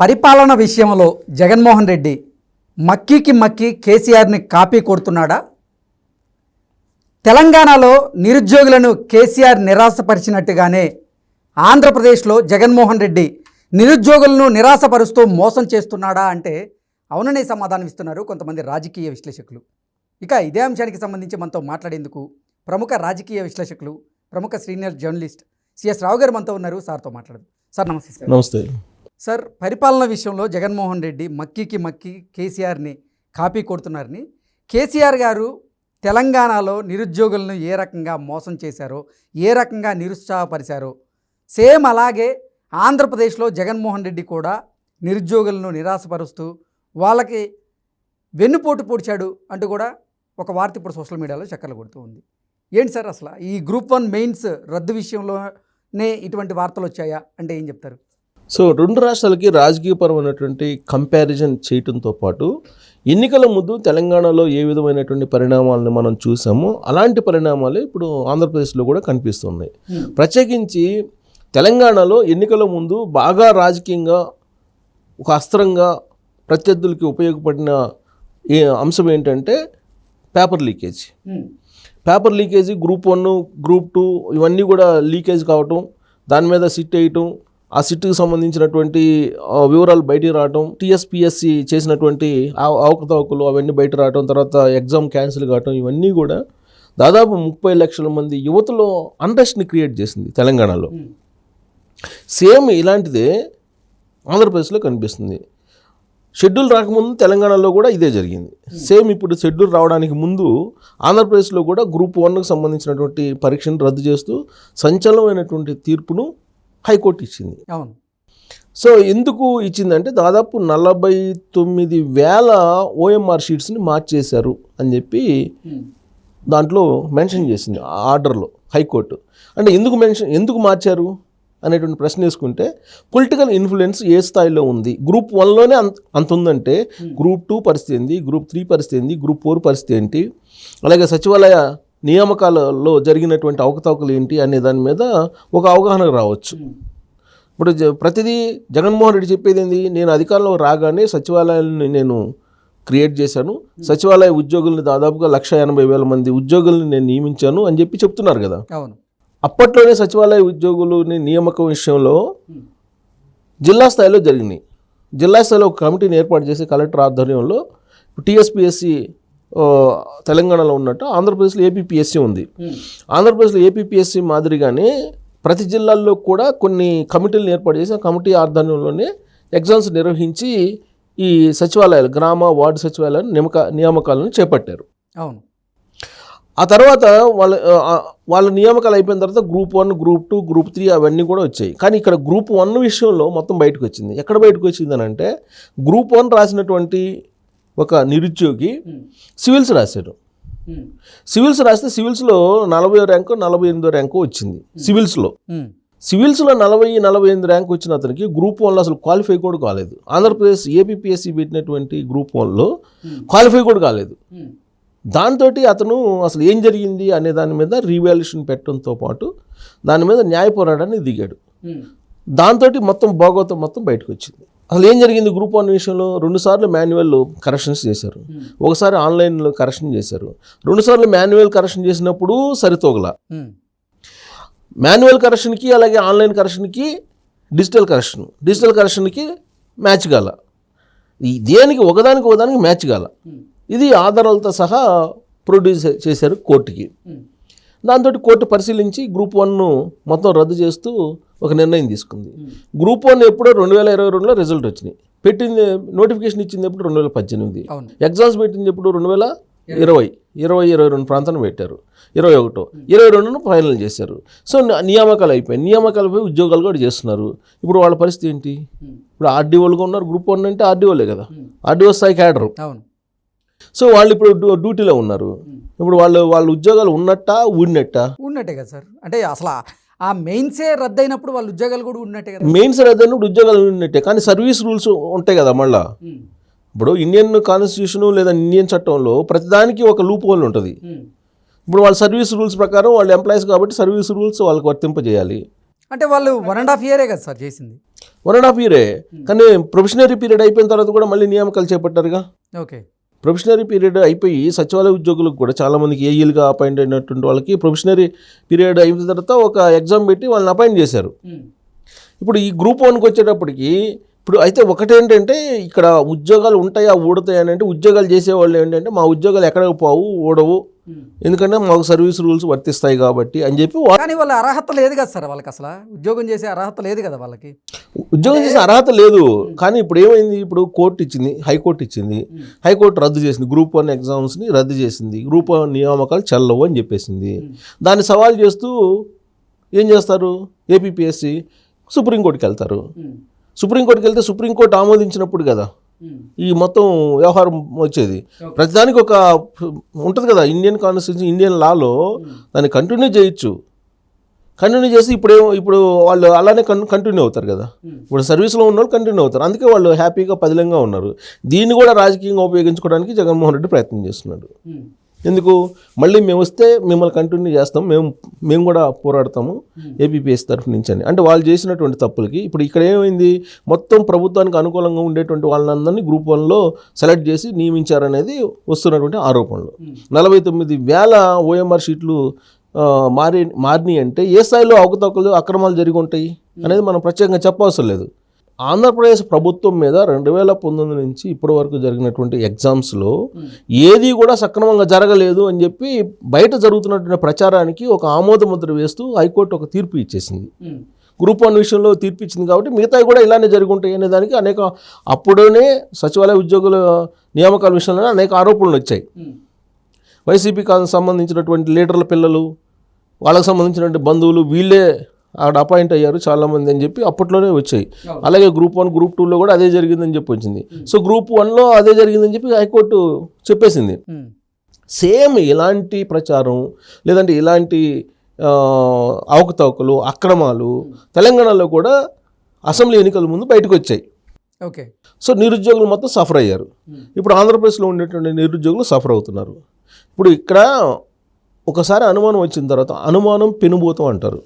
పరిపాలన విషయంలో జగన్మోహన్ రెడ్డి మక్కీకి మక్కి కేసీఆర్ని కాపీ కొడుతున్నాడా? తెలంగాణలో నిరుద్యోగులను కేసీఆర్ నిరాశపరిచినట్టుగానే ఆంధ్రప్రదేశ్లో జగన్మోహన్ రెడ్డి నిరుద్యోగులను నిరాశపరుస్తూ మోసం చేస్తున్నాడా అంటే అవుననే సమాధానం ఇస్తున్నారు కొంతమంది రాజకీయ విశ్లేషకులు. ఇక ఇదే అంశానికి సంబంధించి మనతో మాట్లాడేందుకు ప్రముఖ రాజకీయ విశ్లేషకులు, ప్రముఖ సీనియర్ జర్నలిస్ట్ సిఎస్ రావు గారు మనతో ఉన్నారు. సార్తో మాట్లాడదు. సార్ నమస్తే. సార్ నమస్తే. సార్, పరిపాలన విషయంలో జగన్మోహన్ రెడ్డి మక్కీకి మక్కి కేసీఆర్ని కాపీ కొడుతున్నారని, కేసీఆర్ గారు తెలంగాణలో నిరుద్యోగులను ఏ రకంగా మోసం చేశారో, ఏ రకంగా నిరుత్సాహపరిచారో సేమ్ అలాగే ఆంధ్రప్రదేశ్లో జగన్మోహన్ రెడ్డి కూడా నిరుద్యోగులను నిరాశపరుస్తూ వాళ్ళకి వెన్నుపోటు పొడిచాడు అంటూ కూడా ఒక వార్త ఇప్పుడు సోషల్ మీడియాలో చక్కర్లు కొడుతూ ఉంది. ఏంటి సార్ అసలు ఈ గ్రూప్ 1 మెయిన్స్ రద్దు విషయంలోనే ఇటువంటి వార్తలు వచ్చాయా అంటే ఏం చెప్తారు? సో రెండు రాష్ట్రాలకి రాజకీయపరమైనటువంటి కంపారిజన్ చేయడంతో పాటు ఎన్నికల ముందు తెలంగాణలో ఏ విధమైనటువంటి పరిణామాలను మనం చూసామో అలాంటి పరిణామాలే ఇప్పుడు ఆంధ్రప్రదేశ్లో కూడా కనిపిస్తున్నాయి. ప్రత్యేకించి తెలంగాణలో ఎన్నికల ముందు బాగా రాజకీయంగా ఒక అస్త్రంగా ప్రత్యర్థులకి ఉపయోగపడిన అంశం ఏంటంటే paper leakage. Paper leakage group 1, group 2 ఇవన్నీ కూడా లీకేజ్ కావటం, దాని మీద సిట్ వేయటం, ఆ సిట్కి సంబంధించినటువంటి వివరాలు బయటికి రావటం, టీఎస్పీఎస్సీ చేసినటువంటి అవకతవకలు అవన్నీ బయట రావటం, తర్వాత ఎగ్జామ్ క్యాన్సిల్ కావటం, ఇవన్నీ కూడా దాదాపు 30 లక్షల మంది యువతలో అన్రెస్ట్ని క్రియేట్ చేసింది తెలంగాణలో. సేమ్ ఇలాంటిదే ఆంధ్రప్రదేశ్లో కనిపిస్తుంది. షెడ్యూల్ రాకముందు తెలంగాణలో కూడా ఇదే జరిగింది. సేమ్ ఇప్పుడు షెడ్యూల్ రావడానికి ముందు ఆంధ్రప్రదేశ్లో కూడా గ్రూప్ 1కు సంబంధించినటువంటి పరీక్షను రద్దు చేస్తూ సంచలనమైనటువంటి తీర్పును హైకోర్టు ఇచ్చింది. అవును. సో ఎందుకు ఇచ్చిందంటే దాదాపు 49,000 ఓఎంఆర్ షీట్స్ని మార్చేశారు అని చెప్పి దాంట్లో మెన్షన్ చేసింది ఆర్డర్లో హైకోర్టు. అంటే ఎందుకు మార్చారు అనేటువంటి ప్రశ్న వేసుకుంటే పొలిటికల్ ఇన్ఫ్లుయెన్స్ ఏ స్థాయిలో ఉంది, గ్రూప్ 1లోనే అంత ఉందంటే గ్రూప్ 2 పరిస్థితి ఏంది, గ్రూప్ 3 పరిస్థితి ఏంది, గ్రూప్ 4 పరిస్థితి ఏంటి, అలాగే సచివాలయ నియామకాలలో జరిగినటువంటి అవకతవకలు ఏంటి అనే దాని మీద ఒక అవగాహన రావచ్చు. ఇప్పుడు ప్రతిదీ జగన్మోహన్ రెడ్డి చెప్పేది ఏంది, నేను అధికారంలో రాగానే సచివాలయాలను నేను క్రియేట్ చేశాను, సచివాలయ ఉద్యోగుల్ని దాదాపుగా 180,000 మంది ఉద్యోగుల్ని నేను నియమించాను అని చెప్పి చెప్తున్నారు కదా. అవును. అప్పట్లోనే సచివాలయ ఉద్యోగులని నియామకం విషయంలో జిల్లా స్థాయిలో జరిగినాయి. జిల్లా స్థాయిలో ఒక కమిటీని ఏర్పాటు చేసి కలెక్టర్ ఆధ్వర్యంలో టీఎస్పీఎస్సీ తెలంగాణలో ఉన్నట్టు ఆంధ్రప్రదేశ్లో ఏపీపీఎస్సీ ఉంది. ఆంధ్రప్రదేశ్లో ఏపీపీఎస్సీ మాదిరిగానే ప్రతి జిల్లాల్లో కూడా కొన్ని కమిటీలను ఏర్పాటు చేసి ఆ కమిటీ ఆధ్వర్యంలోనే ఎగ్జామ్స్ నిర్వహించి ఈ సచివాలయాలు, గ్రామ వార్డు సచివాలయాలు నియామకాలను చేపట్టారు. అవును. ఆ తర్వాత వాళ్ళ నియామకాలు అయిపోయిన తర్వాత గ్రూప్ 1, గ్రూప్ 2, గ్రూప్ 3 అవన్నీ కూడా వచ్చాయి. కానీ ఇక్కడ గ్రూప్ 1 విషయంలో మొత్తం బయటకు వచ్చింది. ఎక్కడ బయటకు వచ్చిందని అంటే గ్రూప్ 1 రాసినటువంటి ఒక నిరుద్యోగి సివిల్స్ రాశాడు. సివిల్స్ రాస్తే సివిల్స్లో 40వ ర్యాంకు 48వ ర్యాంకు వచ్చింది. సివిల్స్లో 40-48 ర్యాంక్ వచ్చిన అతనికి గ్రూప్ 1లో అసలు క్వాలిఫై కూడా కాలేదు. ఆంధ్రప్రదేశ్ ఏపీపీఎస్సీ పెట్టినటువంటి గ్రూప్ 1లో క్వాలిఫై కూడా కాలేదు. దాంతో అతను అసలు ఏం జరిగింది అనే దాని మీద రీవాల్యుయేషన్ పెట్టడంతో పాటు దాని మీద న్యాయ పోరాటానికి దిగాడు. దాంతో మొత్తం భాగవతం మొత్తం బయటకు వచ్చింది. అసలు ఏం జరిగింది గ్రూప్ 1 విషయంలో 2 సార్లు మాన్యువల్ కరెక్షన్స్ చేశారు, ఒకసారి ఆన్లైన్లో కరెక్షన్ చేశారు. 2 సార్లు మాన్యువల్ కరెక్షన్ చేసినప్పుడు సరితోగల. మాన్యువల్ కరెక్షన్కి అలాగే ఆన్లైన్ కరెక్షన్కి డిజిటల్ కరెక్షన్కి మ్యాచ్ కాల. దేనికి ఒకదానికి మ్యాచ్ కాల. ఇది ఆధారాలతో సహా ప్రొడ్యూస్ చేశారు కోర్టుకి. దాంతో కోర్టు పరిశీలించి గ్రూప్ 1 మొత్తం రద్దు చేస్తూ ఒక నిర్ణయం తీసుకుంది. గ్రూప్ 1 ఎప్పుడో 2022లో రిజల్ట్ వచ్చినాయి. పెట్టింది నోటిఫికేషన్ ఇచ్చింది ఎప్పుడు 2018. ఎగ్జామ్స్ పెట్టింది ఎప్పుడు 2022 ప్రాంతాన్ని పెట్టారు. 22ను ఫైనల్ చేశారు. సో నియామకాలు అయిపోయి ఉద్యోగాలు కూడా చేస్తున్నారు. ఇప్పుడు వాళ్ళ పరిస్థితి ఏంటి? ఇప్పుడు ఆర్డీఓలుగా ఉన్నారు. గ్రూప్ 1 అంటే ఆర్డీఓలే కదా, ఆర్డీఓ స్థాయి క్యాడరు. సో వాళ్ళు ఇప్పుడు డ్యూటీలో ఉన్నారు. ఇప్పుడు వాళ్ళ ఉద్యోగాలు ఉన్నట్టే కదా సార్. అంటే అసలు ఆ మెయిన్సే రద్దయినప్పుడు వాళ్ళ ఉద్యోగాలు కూడా ఉన్నట్టే కదా. మెయిన్స్ రద్దయినప్పుడు ఉద్యోగాలు ఉన్నట్టే, కానీ సర్వీస్ రూల్స్ ఉంటాయి కదా. మళ్ళీ ఇప్పుడు ఇండియన్ కాన్స్టిట్యూషన్ లేదా ఇండియన్ చట్టంలో ప్రతిదానికి ఒక లూప్ హోల్ ఉంటుంది. ఇప్పుడు వాళ్ళ సర్వీస్ రూల్స్ ప్రకారం వాళ్ళు ఎంప్లాయీస్ కాబట్టి సర్వీస్ రూల్స్ వాళ్ళకి వర్తింపజేయాలి. అంటే వాళ్ళు 1.5 year కదా సార్ చేసింది. 1.5 ఇయరే. కానీ ప్రొఫెషనరీ పీరియడ్ అయిపోయిన తర్వాత కూడా మళ్ళీ నియామకాలు చేపట్టారుగా. ఓకే. ప్రొఫెషనరీ పీరియడ్ అయిపోయి సచివాలయ ఉద్యోగులకు కూడా చాలామందికి ఏఈలుగా అపాయింట్ అయినటువంటి వాళ్ళకి ప్రొఫెషనరీ పీరియడ్ అయిన తర్వాత ఒక ఎగ్జామ్ పెట్టి వాళ్ళని అపాయింట్ చేశారు. ఇప్పుడు ఈ గ్రూప్ 1కి వచ్చేటప్పటికి ఇప్పుడు అయితే ఒకటేంటంటే ఇక్కడ ఉద్యోగాలు ఉంటాయా ఊడతాయి అని అంటే ఉద్యోగాలు చేసేవాళ్ళు ఏంటంటే మా ఉద్యోగాలు ఎక్కడికి పోవు ఊడవు ఎందుకంటే మాకు సర్వీస్ రూల్స్ వర్తిస్తాయి కాబట్టి అని చెప్పి. కానీ వాళ్ళ అర్హత లేదు కదా సార్, వాళ్ళకి అసలు ఉద్యోగం చేసే అర్హత లేదు కదా వాళ్ళకి. ఉద్యోగం చేసే అర్హత లేదు. కానీ ఇప్పుడు ఏమైంది, ఇప్పుడు కోర్టు ఇచ్చింది, హైకోర్టు ఇచ్చింది, హైకోర్టు రద్దు చేసింది, గ్రూప్ 1 ఎగ్జామ్స్ని రద్దు చేసింది, గ్రూప్ 1 నియామకాలు చెల్లవు అని చెప్పేసింది. దాన్ని సవాల్ చేస్తూ ఏం చేస్తారు, ఏపీపీఎస్సీ సుప్రీంకోర్టుకి వెళ్తారు. సుప్రీంకోర్టుకి వెళ్తే సుప్రీంకోర్టు ఆమోదించినప్పుడు కదా ఈ మొత్తం వ్యవహారం వచ్చేది. ప్రతిదానికి ఒక ఉంటుంది కదా, ఇండియన్ కాన్స్టిట్యూషన్ ఇండియన్ లాలో దాన్ని కంటిన్యూ చేయొచ్చు. కంటిన్యూ చేసి ఇప్పుడు వాళ్ళు అలానే కంటిన్యూ అవుతారు కదా. ఇప్పుడు సర్వీస్లో ఉన్న వాళ్ళు కంటిన్యూ అవుతారు. అందుకే వాళ్ళు హ్యాపీగా పదిలంగా ఉన్నారు. దీన్ని కూడా రాజకీయంగా ఉపయోగించుకోవడానికి జగన్మోహన్ రెడ్డి ప్రయత్నం చేస్తున్నాడు. ఎందుకు, మళ్ళీ మేము వస్తే మిమ్మల్ని కంటిన్యూ చేస్తాం, మేము కూడా పోరాడతాము ఏపీపీఎస్ తరఫు నుంచి అని. అంటే వాళ్ళు చేసినటువంటి తప్పులకి ఇప్పుడు ఇక్కడ ఏమైంది, మొత్తం ప్రభుత్వానికి అనుకూలంగా ఉండేటువంటి వాళ్ళందరినీ గ్రూప్ 1లో సెలెక్ట్ చేసి నియమించారనేది వస్తున్నటువంటి ఆరోపణలు. 49,000 ఓఎంఆర్ షీట్లు మారినాయి అంటే ఏ స్థాయిలో అవకతవకలు అక్రమాలు జరిగి ఉంటాయి అనేది మనం ప్రత్యేకంగా చెప్పవసరం లేదు. ఆంధ్రప్రదేశ్ ప్రభుత్వం మీద 2019 నుంచి ఇప్పటి వరకు జరిగినటువంటి ఎగ్జామ్స్లో ఏది కూడా సక్రమంగా జరగలేదు అని చెప్పి బయట జరుగుతున్నటువంటి ప్రచారానికి ఒక ఆమోద ముద్ర వేస్తూ హైకోర్టు ఒక తీర్పు ఇచ్చేసింది. గ్రూప్ 1 విషయంలో తీర్పు ఇచ్చింది కాబట్టి మిగతాయి కూడా ఇలానే జరుగుంటాయి అనే దానికి అప్పుడనే సచివాలయ ఉద్యోగుల నియామకాల విషయంలో అనేక ఆరోపణలు వచ్చాయి. వైసీపీకి సంబంధించినటువంటి లీడర్ల పిల్లలు, వాళ్ళకి సంబంధించినటువంటి బంధువులు వీళ్ళే అక్కడ అపాయింట్ అయ్యారు చాలామంది అని చెప్పి అప్పట్లోనే వచ్చాయి. అలాగే గ్రూప్ 1 గ్రూప్ 2లో కూడా అదే జరిగిందని చెప్పి వచ్చింది. సో గ్రూప్ 1లో అదే జరిగిందని చెప్పి హైకోర్టు చెప్పేసింది. సేమ్ ఇలాంటి ప్రచారం లేదంటే ఇలాంటి అవకతవకలు అక్రమాలు తెలంగాణలో కూడా అసెంబ్లీ ఎన్నికల ముందు బయటకు వచ్చాయి. ఓకే. సో నిరుద్యోగులు మొత్తం సఫర్ అయ్యారు. ఇప్పుడు ఆంధ్రప్రదేశ్లో ఉండేటువంటి నిరుద్యోగులు సఫర్ అవుతున్నారు. ఇప్పుడు ఇక్కడ ఒకసారి అనుమానం వచ్చిన తర్వాత అనుమానం పెనుభూతం అంటారు.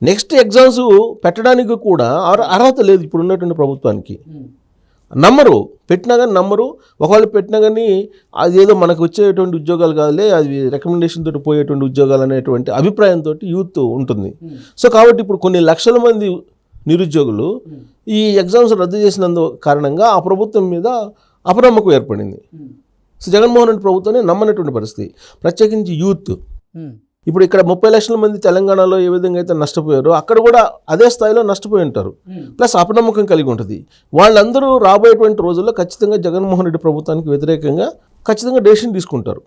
నెక్స్ట్ ఎగ్జామ్స్ పెట్టడానికి కూడా అర్హత లేదు ఇప్పుడు ఉన్నటువంటి ప్రభుత్వానికి. నమ్మరు, పెట్టినా కానీ నమ్మరు. ఒకవేళ పెట్టినా కానీ అదేదో మనకు వచ్చేటువంటి ఉద్యోగాలు కాదులే, అది రికమెండేషన్ తోటి పోయేటువంటి ఉద్యోగాలు అనేటువంటి అభిప్రాయంతో యూత్ ఉంటుంది. సో కాబట్టి ఇప్పుడు కొన్ని లక్షల మంది నిరుద్యోగులు ఈ ఎగ్జామ్స్ రద్దు చేసినందు కారణంగా ఆ ప్రభుత్వం మీద అపనమ్మకం ఏర్పడింది. సో జగన్మోహన్ రెడ్డి ప్రభుత్వాన్ని నమ్మనటువంటి పరిస్థితి, ప్రత్యేకించి యూత్. ఇప్పుడు ఇక్కడ 30 లక్షల మంది తెలంగాణలో ఏ విధంగా అయితే నష్టపోయారో అక్కడ కూడా అదే స్థాయిలో నష్టపోయి ఉంటారు. ప్లస్ అపనమ్మకం కలిగి ఉంటుంది. వాళ్ళందరూ రాబోయేటువంటి రోజుల్లో ఖచ్చితంగా జగన్మోహన్ రెడ్డి ప్రభుత్వానికి వ్యతిరేకంగా ఖచ్చితంగా డెసిషన్ తీసుకుంటారు.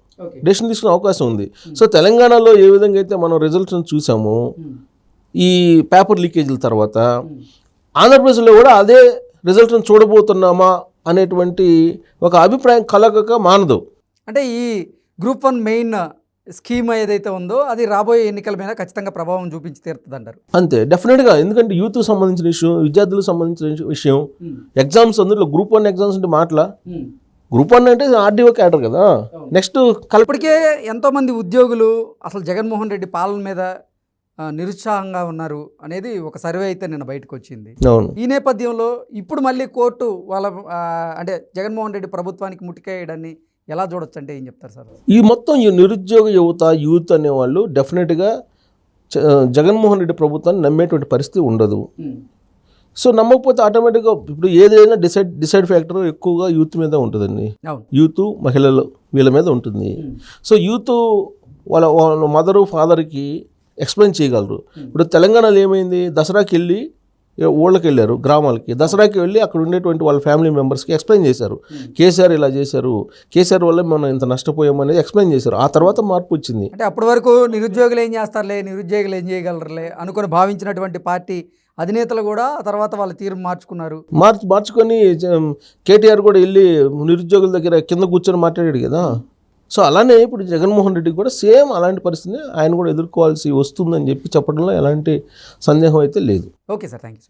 డెసిషన్ తీసుకునే అవకాశం ఉంది. సో తెలంగాణలో ఏ విధంగా అయితే మనం రిజల్ట్స్ చూసామో ఈ పేపర్ లీకేజీల తర్వాత, ఆంధ్రప్రదేశ్లో కూడా అదే రిజల్ట్ని చూడబోతున్నామా అనేటువంటి ఒక అభిప్రాయం కలగక మానదు. అంటే ఈ గ్రూప్ 1 మెయిన్ స్కీమ్ ఏదైతే ఉందో అది రాబోయే ఎన్నికల మీద ఖచ్చితంగా ప్రభావం చూపించి తీరుతుంది అంటారు. అంతే, డెఫినెట్గా. ఎందుకంటే యూత్ సంబంధించిన విషయం, విద్యార్థులకు సంబంధించిన విషయం, ఎగ్జామ్స్ అందులో గ్రూప్ 1 ఎగ్జామ్స్ అంటే మాటల గ్రూప్ 1 అంటే ఆర్డీఓ క్యాడర్ కదా. నెక్స్ట్ ఇప్పటికే ఎంతోమంది ఉద్యోగులు అసలు జగన్మోహన్ రెడ్డి పాలన మీద నిరుత్సాహంగా ఉన్నారు అనేది ఒక సర్వే అయితే నిన్న బయటకు వచ్చింది. ఈ నేపథ్యంలో ఇప్పుడు మళ్ళీ కోర్టు వాళ్ళ అంటే జగన్మోహన్ రెడ్డి ప్రభుత్వానికి ముట్టికేయడాన్ని ఎలా చూడొచ్చు అంటే ఏం చెప్తారు సార్? ఈ మొత్తం ఈ నిరుద్యోగ యువత యూత్ అనేవాళ్ళు డెఫినెట్గా జగన్మోహన్ రెడ్డి ప్రభుత్వాన్ని నమ్మేటువంటి పరిస్థితి ఉండదు. సో నమ్మకపోతే ఆటోమేటిక్గా ఇప్పుడు ఏదైనా డిసైడ్ ఫ్యాక్టర్ ఎక్కువగా యూత్ మీద ఉంటుందండి. యూత్, మహిళలు వీళ్ళ మీద ఉంటుంది. సో యూత్ వాళ్ళ మదరు ఫాదర్కి ఎక్స్ప్లెయిన్ చేయగలరు. ఇప్పుడు తెలంగాణలో ఏమైంది, దసరాకి వెళ్ళి ఊళ్ళకి వెళ్ళారు, గ్రామాలకి దసరాకి వెళ్ళి అక్కడ ఉండేటువంటి వాళ్ళ ఫ్యామిలీ మెంబర్స్కి ఎక్స్ప్లెయిన్ చేశారు. కేసీఆర్ ఇలా చేశారు, కేసీఆర్ వల్ల మనం ఇంత నష్టపోయాం అనేది ఎక్స్ప్లెయిన్ చేశారు. ఆ తర్వాత మార్పు వచ్చింది. అంటే అప్పటి వరకు నిరుద్యోగులు ఏం చేస్తారులే, నిరుద్యోగులు ఏం చేయగలరులే అనుకుని భావించినటువంటి పార్టీ అధినేతలు కూడా ఆ తర్వాత వాళ్ళ తీరు మార్చుకున్నారు. మార్చుకొని కేటీఆర్ కూడా వెళ్ళి నిరుద్యోగుల దగ్గర కింద కూర్చొని మాట్లాడాడు కదా. సో అలానే ఇప్పుడు జగన్మోహన్ రెడ్డికి కూడా సేమ్ అలాంటి పరిస్థితిని ఆయన కూడా ఎదుర్కోవాల్సి వస్తుందని చెప్పి చెప్పడంలో ఎలాంటి సందేహం అయితే లేదు. Okay sir, thank you.